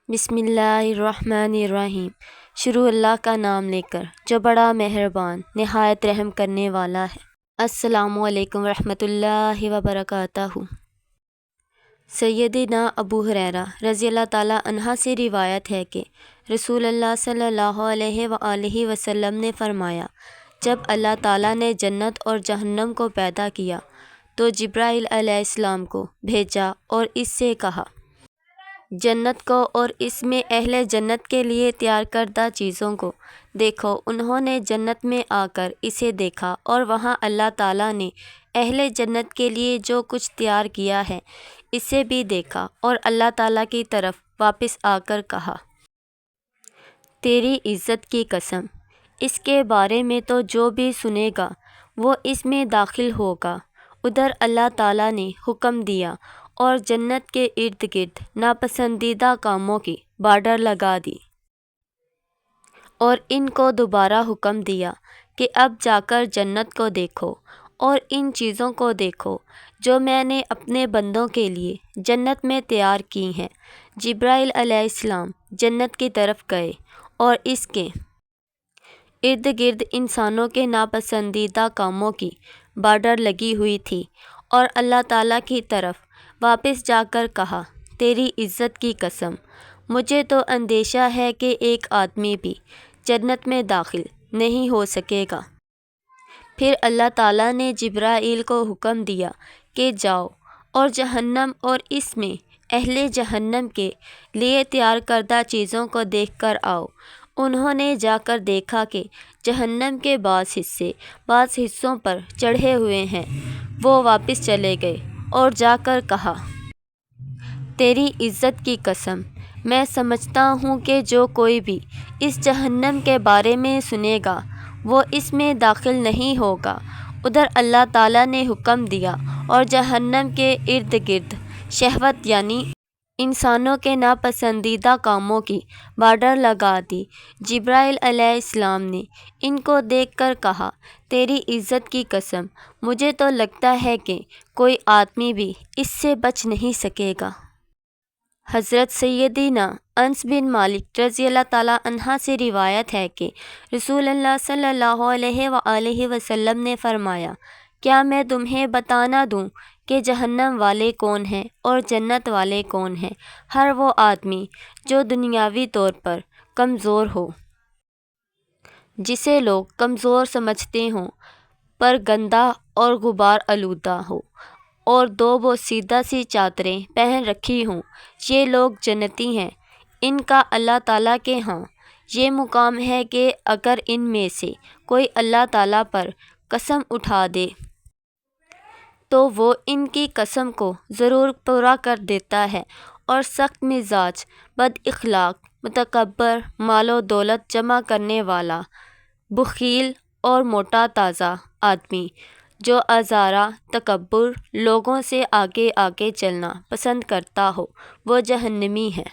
بسم اللہ الرحمن الرحیم۔ شروع اللہ کا نام لے کر جو بڑا مہربان نہایت رحم کرنے والا ہے۔ السلام علیکم ورحمۃ اللہ وبرکاتہ۔ سیدنا ابو ہریرہ رضی اللہ تعالیٰ عنہ سے روایت ہے کہ رسول اللہ صلی اللہ علیہ وآلہ وسلم نے فرمایا، جب اللہ تعالیٰ نے جنت اور جہنم کو پیدا کیا تو جبرائیل علیہ السلام کو بھیجا اور اس سے کہا، جنت کو اور اس میں اہل جنت کے لیے تیار کردہ چیزوں کو دیکھو۔ انہوں نے جنت میں آ کر اسے دیکھا اور وہاں اللہ تعالیٰ نے اہل جنت کے لیے جو کچھ تیار کیا ہے اسے بھی دیکھا، اور اللہ تعالیٰ کی طرف واپس آ کر کہا، تیری عزت کی قسم، اس کے بارے میں تو جو بھی سنے گا وہ اس میں داخل ہوگا۔ ادھر اللہ تعالیٰ نے حکم دیا اور جنت کے ارد گرد ناپسندیدہ کاموں کی بارڈر لگا دی، اور ان کو دوبارہ حکم دیا کہ اب جا کر جنت کو دیکھو اور ان چیزوں کو دیکھو جو میں نے اپنے بندوں کے لیے جنت میں تیار کی ہیں۔ جبرائیل علیہ السلام جنت کی طرف گئے اور اس کے ارد گرد انسانوں کے ناپسندیدہ کاموں کی بارڈر لگی ہوئی تھی، اور اللہ تعالیٰ کی طرف واپس جا کر کہا، تیری عزت کی قسم، مجھے تو اندیشہ ہے کہ ایک آدمی بھی جنت میں داخل نہیں ہو سکے گا۔ پھر اللہ تعالیٰ نے جبرائیل کو حکم دیا کہ جاؤ اور جہنم اور اس میں اہل جہنم کے لیے تیار کردہ چیزوں کو دیکھ کر آؤ۔ انہوں نے جا کر دیکھا کہ جہنم کے بعض حصوں پر چڑھے ہوئے ہیں۔ وہ واپس چلے گئے اور جا کر کہا، تیری عزت کی قسم، میں سمجھتا ہوں کہ جو کوئی بھی اس جہنم کے بارے میں سنے گا وہ اس میں داخل نہیں ہوگا۔ ادھر اللہ تعالیٰ نے حکم دیا اور جہنم کے ارد گرد شہوت یعنی انسانوں کے ناپسندیدہ کاموں کی بارڈر لگا دی۔ جبرائیل علیہ السلام نے ان کو دیکھ کر کہا، تیری عزت کی قسم، مجھے تو لگتا ہے کہ کوئی آدمی بھی اس سے بچ نہیں سکے گا۔ حضرت سیدنا انس بن مالک رضی اللہ تعالیٰ عنہ سے روایت ہے کہ رسول اللہ صلی اللہ علیہ وآلہ وسلم نے فرمایا، کیا میں تمہیں بتا نہ دوں کہ جہنم والے کون ہیں اور جنت والے کون ہیں؟ ہر وہ آدمی جو دنیاوی طور پر کمزور ہو، جسے لوگ کمزور سمجھتے ہوں، پر گندا اور غبار آلودہ ہو اور دو بوسیدہ سی چادریں پہن رکھی ہوں، یہ لوگ جنتی ہیں۔ ان کا اللہ تعالیٰ کے ہاں یہ مقام ہے کہ اگر ان میں سے کوئی اللہ تعالیٰ پر قسم اٹھا دے تو وہ ان کی قسم کو ضرور پورا کر دیتا ہے، اور سخت مزاج، بد اخلاق، متکبر، مال و دولت جمع کرنے والا، بخیل اور موٹا تازہ آدمی جو ازارا تکبر، لوگوں سے آگے آگے چلنا پسند کرتا ہو، وہ جہنمی ہے۔